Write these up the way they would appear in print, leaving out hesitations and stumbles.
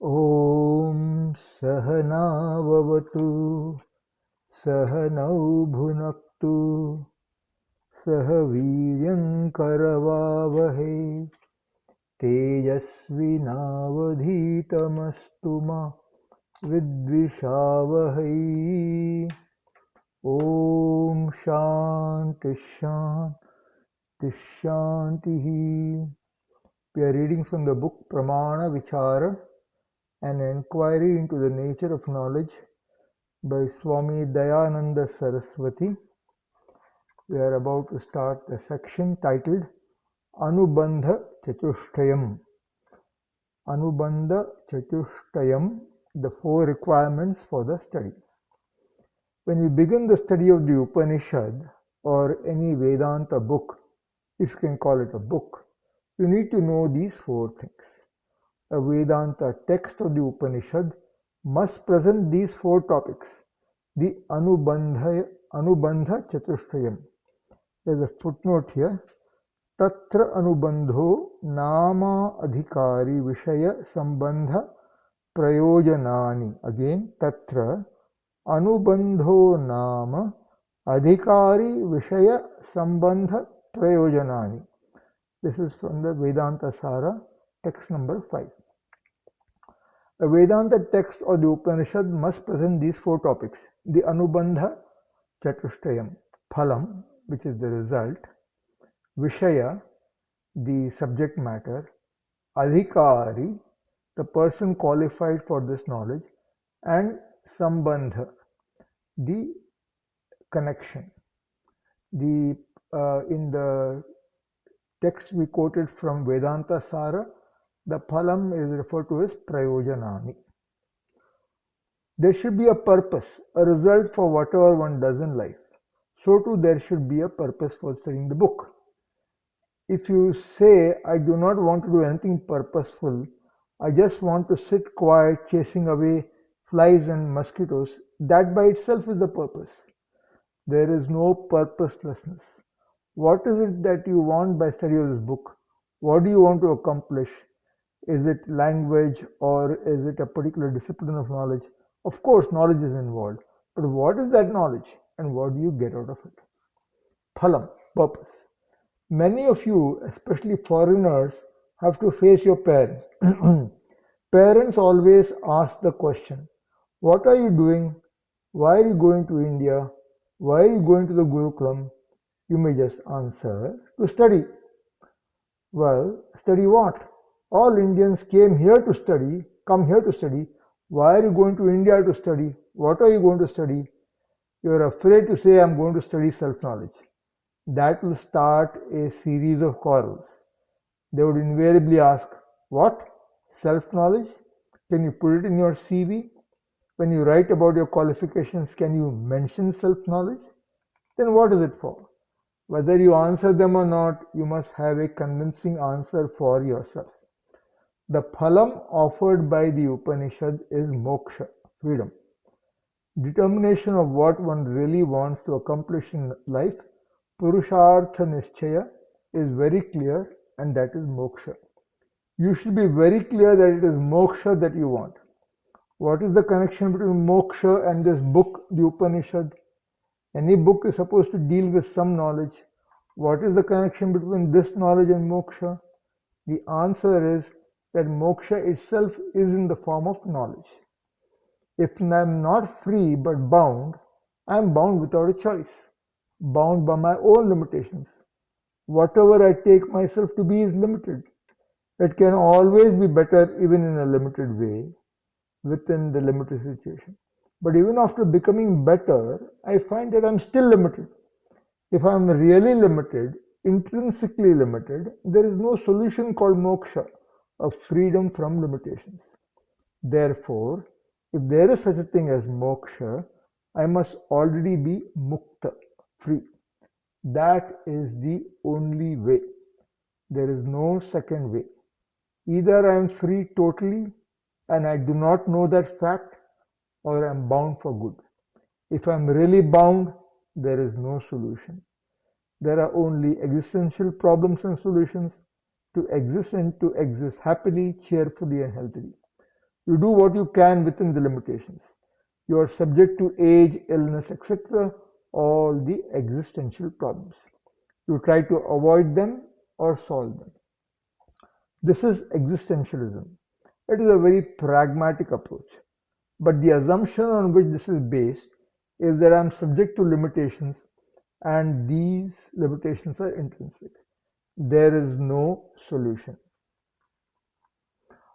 ॐ सहनाववतु सहनौ भुनक्तु सह वीर्यङ्करवावहै तेजस्विनावधीतमस्तु मा विद्विषावहै। ॐ शान्ति शान्ति शान्तिः. We are reading from the book Pramana Vicara, an inquiry into the nature of knowledge by Swami Dayananda Saraswati. We are about to start the section titled Anubandha Chatushtayam. Anubandha Chatushtayam, the four requirements for the study. When you begin the study of the Upanishad or any Vedanta book, if you can call it a book, you need to know these four things. A Vedanta text of the Upanishad must present these four topics. The Anubandha Chatushtayam. There's a footnote here. Tatra Anubandho Nama Adhikari Vishaya Sambandha Prayojanani. Again, Tatra Anubandho Nama Adhikari Vishaya Sambandha Prayojanani. This is from the Vedanta Sara, text number 5. A Vedanta text or the Upanishad must present these four topics. The Anubandha Chatushtayam, Phalam, which is the result, Vishaya, the subject matter, Adhikari, the person qualified for this knowledge, and Sambandha, the connection. In the text we quoted from Vedanta Sara, the phalam is referred to as prayojanani. There should be a purpose, a result for whatever one does in life. So too there should be a purpose for studying the book. If you say, I do not want to do anything purposeful, I just want to sit quiet chasing away flies and mosquitoes, that by itself is the purpose. There is no purposelessness. What is it that you want by study of this book? What do you want to accomplish? Is it language or is it a particular discipline of knowledge? Of course, knowledge is involved. But what is that knowledge and what do you get out of it? Phalam, purpose. Many of you, especially foreigners, have to face your parents. Parents always ask the question, what are you doing? Why are you going to India? Why are you going to the Gurukulam? You may just answer, to study. Well, study what? All Indians come here to study. Why are you going to India to study? What are you going to study? You are afraid to say, I am going to study self-knowledge. That will start a series of quarrels. They would invariably ask, what? Self-knowledge? Can you put it in your CV? When you write about your qualifications, can you mention self-knowledge? Then what is it for? Whether you answer them or not, you must have a convincing answer for yourself. The phalam offered by the Upanishad is moksha, freedom. Determination of what one really wants to accomplish in life, purushartha nischaya, is very clear, and that is moksha. You should be very clear that it is moksha that you want. What is the connection between moksha and this book, the Upanishad? Any book is supposed to deal with some knowledge. What is the connection between this knowledge and moksha? The answer is that moksha itself is in the form of knowledge. If I am not free but bound, I am bound without a choice, bound by my own limitations. Whatever I take myself to be is limited. It can always be better even in a limited way, within the limited situation. But even after becoming better, I find that I'm still limited. If I'm really limited, intrinsically limited, there is no solution called moksha, of freedom from limitations. Therefore, if there is such a thing as moksha, I must already be mukta, free. That is the only way. There is no second way. Either I am free totally and I do not know that fact, or I am bound for good. If I am really bound, there is no solution. There are only existential problems and solutions: to exist and to exist happily, cheerfully and healthily. You do what you can within the limitations. You are subject to age, illness, etc., all the existential problems. You try to avoid them or solve them. This is existentialism. It is a very pragmatic approach. But the assumption on which this is based is that I am subject to limitations and these limitations are intrinsic. There is no solution.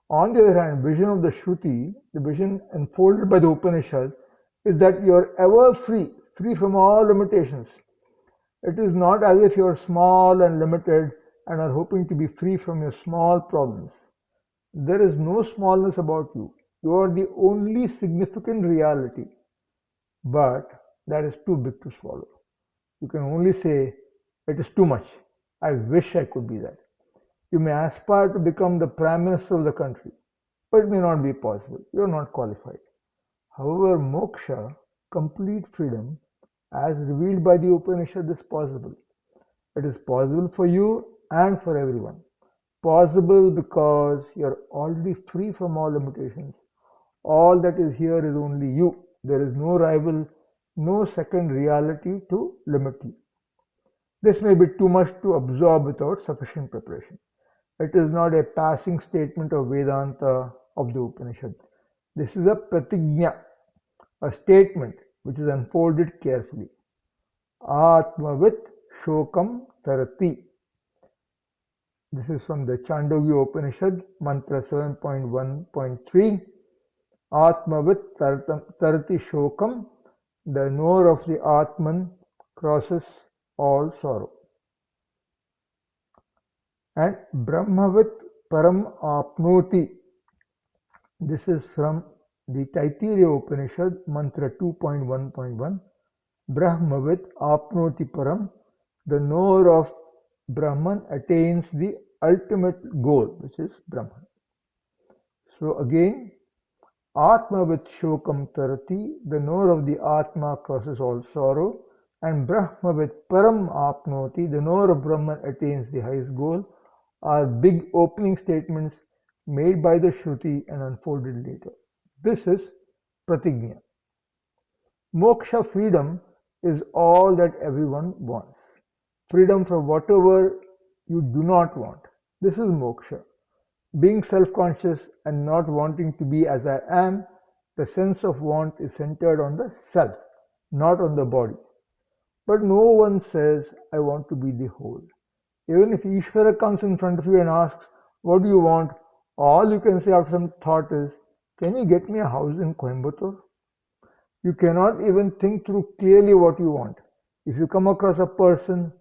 On the other hand, vision of the Shruti, the vision unfolded by the Upanishad, is that you are ever free, free from all limitations. It is not as if you are small and limited and are hoping to be free from your small problems. There is no smallness about you. You are the only significant reality. But that is too big to swallow. You can only say, it is too much. I wish I could be that. You may aspire to become the Prime Minister of the country, but it may not be possible. You are not qualified. However, moksha, complete freedom, as revealed by the Upanishad, is possible. It is possible for you and for everyone. Possible because you are already free from all limitations. All that is here is only you. There is no rival, no second reality to limit you. This may be too much to absorb without sufficient preparation. It is not a passing statement of Vedanta of the Upanishad. This is a pratigna, a statement which is unfolded carefully. Atmavit shokam tarati. This is from the Chandogya Upanishad, mantra 7.1.3. Atmavit tarati shokam. The knower of the Atman crosses all sorrow. And Brahmavit param apnoti. This is from the Taittiriya Upanishad, mantra 2.1.1. Brahmavit apnoti param. The knower of Brahman attains the ultimate goal, which is Brahman. So again, Atmavit shokam tarati. The knower of the Atma crosses all sorrow. And Brahmavit param apnoti. The knower of Brahman attains the highest goal, are big opening statements made by the Shruti and unfolded later. This is pratigna. Moksha, freedom, is all that everyone wants. Freedom from whatever you do not want. This is moksha. Being self-conscious and not wanting to be as I am, the sense of want is centered on the self, not on the body. But no one says, I want to be the whole. Even if Ishvara comes in front of you and asks, what do you want? All you can say after some thought is, can you get me a house in Coimbatore? You cannot even think through clearly what you want. If you come across a person,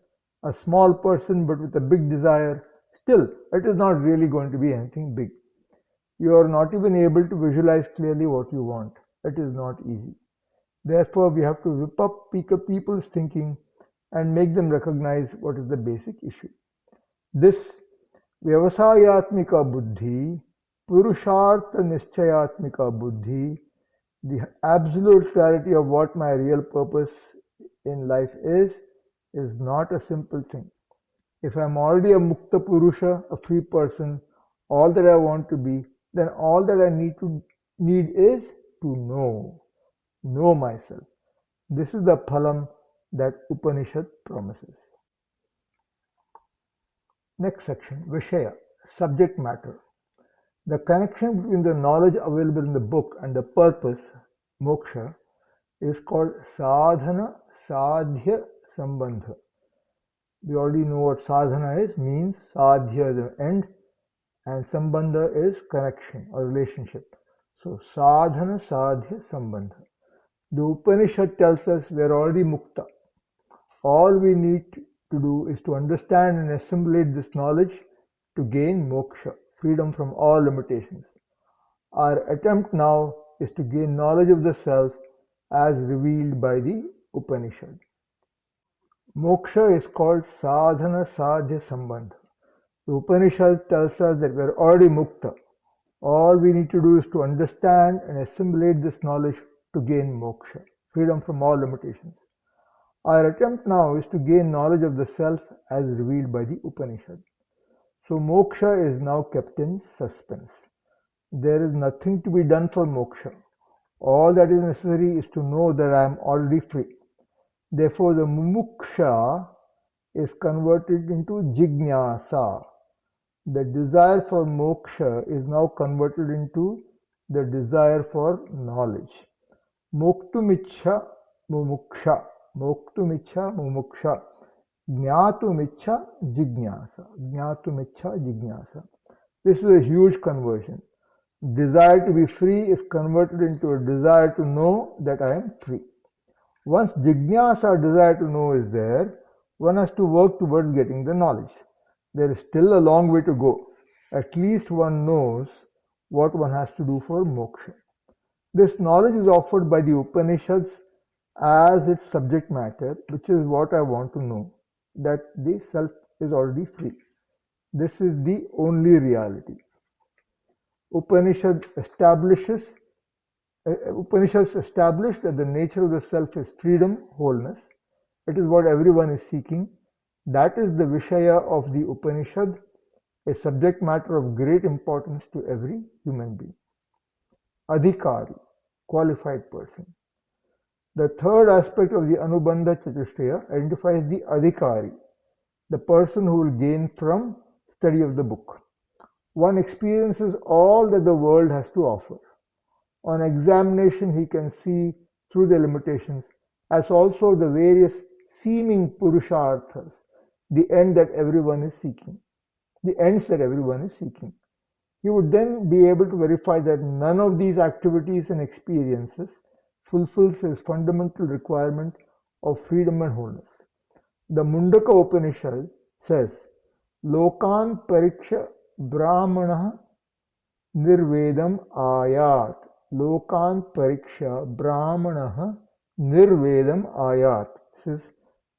a small person but with a big desire, still it is not really going to be anything big. You are not even able to visualize clearly what you want. It is not easy. Therefore, we have to whip up people's thinking and make them recognize what is the basic issue. This Vyavasayatmika buddhi, Purushartha Nischayatmika buddhi, the absolute clarity of what my real purpose in life is not a simple thing. If I am already a Mukta Purusha, a free person, all that I want to be, then all that I need is to know myself. This is the phalam that Upanishad promises. Next section, Vishaya, subject matter. The connection between the knowledge available in the book and the purpose, moksha, is called sadhana sadhya sambandha. We already know what sadhana is, means sadhya the end, and sambandha is connection or relationship. So sadhana sadhya sambandha. The Upanishad tells us we are already mukta. All we need to do is to understand and assimilate this knowledge to gain moksha, freedom from all limitations. Our attempt now is to gain knowledge of the self as revealed by the Upanishad. Moksha is called sadhana sadhya sambandha. The Upanishad tells us that we are already mukta. All we need to do is to understand and assimilate this knowledge to gain moksha, freedom from all limitations. Our attempt now is to gain knowledge of the self as revealed by the Upanishad. So moksha is now kept in suspense. There is nothing to be done for moksha. All that is necessary is to know that I am already free. Therefore, the mumuksha is converted into jignasa. The desire for moksha is now converted into the desire for knowledge. Moktumichha mumuksha. Moktumichha mumuksha. Jnatumichha jignasa. Jnatumichha jignasa. This is a huge conversion. Desire to be free is converted into a desire to know that I am free. Once jignasa, desire to know, is there, one has to work towards getting the knowledge. There is still a long way to go. At least one knows what one has to do for moksha. This knowledge is offered by the Upanishads as its subject matter, which is what I want to know, that the self is already free. This is the only reality. Upanishads establish that the nature of the self is freedom, wholeness. It is what everyone is seeking. That is the Vishaya of the Upanishad, a subject matter of great importance to every human being. Adhikari, qualified person. The third aspect of the Anubandha Chatushtaya identifies the Adhikari, the person who will gain from study of the book. One experiences all that the world has to offer. On examination, he can see through the limitations, as also the various seeming purusharthas, the end that everyone is seeking, the ends that everyone is seeking. He would then be able to verify that none of these activities and experiences fulfills his fundamental requirement of freedom and wholeness. The Mundaka Upanishad says, Lokan pariksha brahmana nirvedam ayat. Lokan pariksha brahmana nirvedam ayat. This is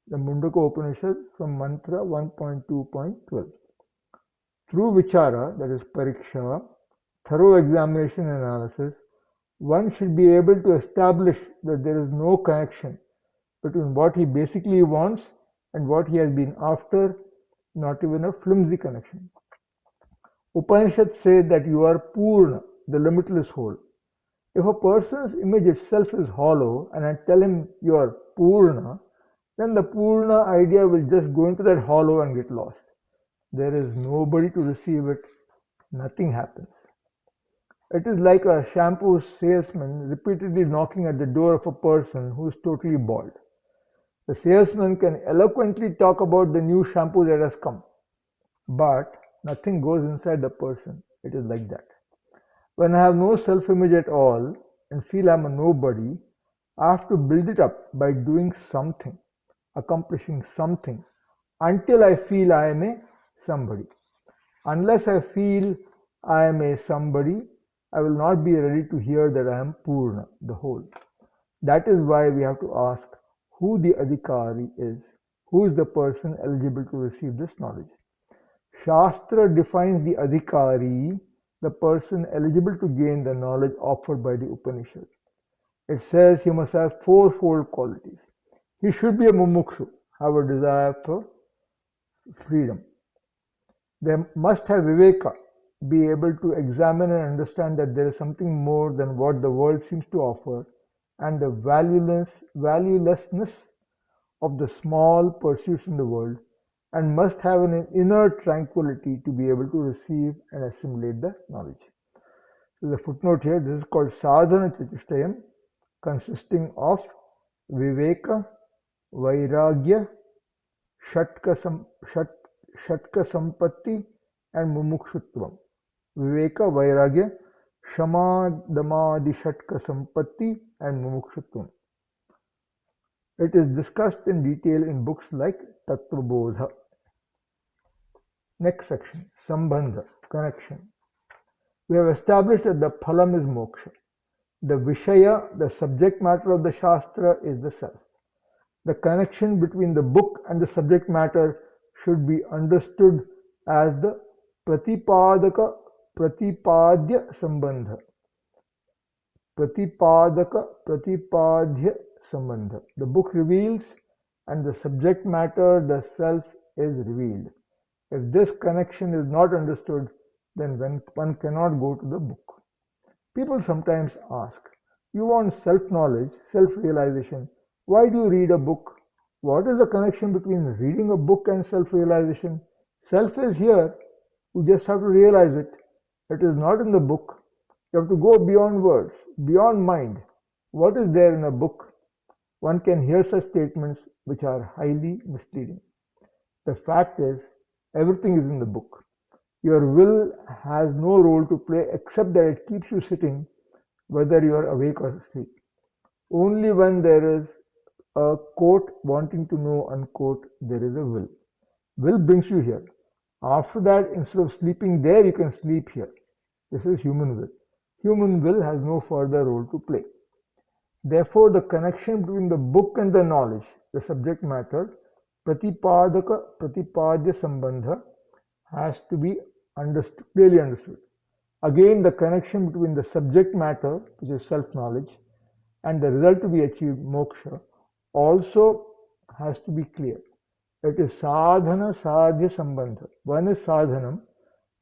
the Mundaka Upanishad from Mantra 1.2.12. Through vichara, that is pariksha, thorough examination and analysis, one should be able to establish that there is no connection between what he basically wants and what he has been after, not even a flimsy connection. Upanishads say that you are Purna, the limitless whole. If a person's image itself is hollow and I tell him you are Purna, then the Purna idea will just go into that hollow and get lost. There is nobody to receive it, nothing happens. It is like a shampoo salesman repeatedly knocking at the door of a person who is totally bald. The salesman can eloquently talk about the new shampoo that has come, but nothing goes inside the person. It is like that. When I have no self-image at all and feel I am a nobody, I have to build it up by doing something, accomplishing something, until I feel I am a somebody. Unless I feel I am a somebody, I will not be ready to hear that I am Purna, the whole. That is why we have to ask who the Adhikari is, who is the person eligible to receive this knowledge. Shastra defines the Adhikari, the person eligible to gain the knowledge offered by the Upanishad. It says he must have fourfold qualities. He should be a mumukshu, have a desire for freedom. They must have viveka, be able to examine and understand that there is something more than what the world seems to offer, and the valuelessness of the small pursuits in the world, and must have an inner tranquility to be able to receive and assimilate the knowledge. So the footnote here, this is called Sadhana Chatushtayam, consisting of Viveka, Vairagya, Shatka Sampatti and Mumukshutvam. Viveka, Vairagya, Shama, Damadi, Shatka Sampatti and Mumukshutvam. It is discussed in detail in books like Tattvabodha. Next section, Sambandha, connection. We have established that the phalam is moksha. The Vishaya, the subject matter of the Shastra, is the self. The connection between the book and the subject matter should be understood as the Pratipadaka Pratipadya Sambandha. Pratipadaka Pratipadya Sambandha. The book reveals and the subject matter, the self, is revealed. If this connection is not understood, then one cannot go to the book. People sometimes ask, you want self-knowledge, self-realization. Why do you read a book? What is the connection between reading a book and self-realization? Self is here. You just have to realize it. It is not in the book. You have to go beyond words, beyond mind. What is there in a book? One can hear such statements which are highly misleading. The fact is, everything is in the book. Your will has no role to play except that it keeps you sitting whether you are awake or asleep. Only when there is a quote wanting to know unquote there is a will. Will brings you here. After that, instead of sleeping there, you can sleep here. This is human will. Human will has no further role to play. Therefore, the connection between the book and the knowledge, the subject matter, pratipadaka, pratipadya sambandha, has to be clearly understood. Again, the connection between the subject matter, which is self-knowledge, and the result to be achieved, moksha, also has to be clear. It is sadhana sadhya sambandha. One is sadhanam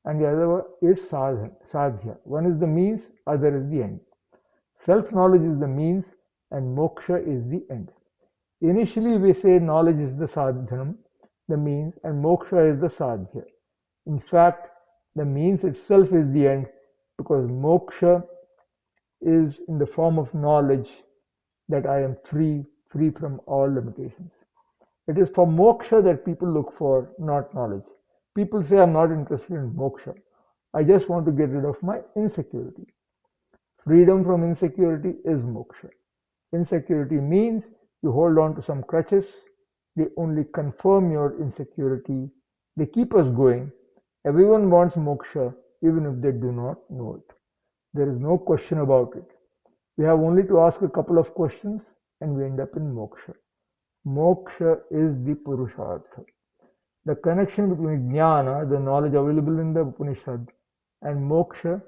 and the other is sadhya. One is the means, other is the end. Self-knowledge is the means and moksha is the end. Initially we say knowledge is the sadhanam, the means, and moksha is the sadhya. In fact, the means itself is the end because moksha is in the form of knowledge that I am free from all limitations. It is for moksha that people look for, not knowledge. People say I'm not interested in moksha. I just want to get rid of my insecurity. Freedom from insecurity is moksha. Insecurity means you hold on to some crutches. They only confirm your insecurity. They keep us going. Everyone wants moksha even if they do not know it. There is no question about it. We have only to ask a couple of questions and we end up in moksha. Moksha is the Purushartha. The connection between jnana, the knowledge available in the Upanishad, and moksha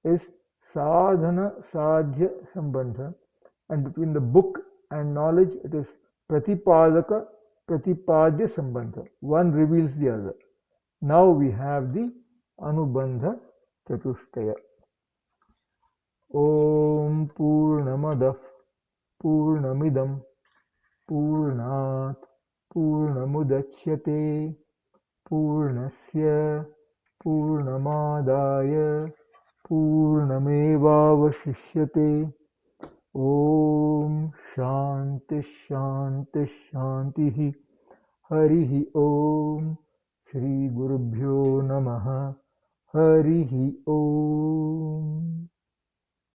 is sadhana sadhya sambandha, and between the book and knowledge it is pratipadaka pratipadya sambandha. One reveals the other. Now we have the anubandha chatushtaya. Om Purnamadah Purnamidam Purnat Purnamudachyate Purnasya Purnamadaya Purnamevavashishyate. Om Shanti Shanti Shanti Harihi Om Shri Gurubhyo Namaha Harihi Om.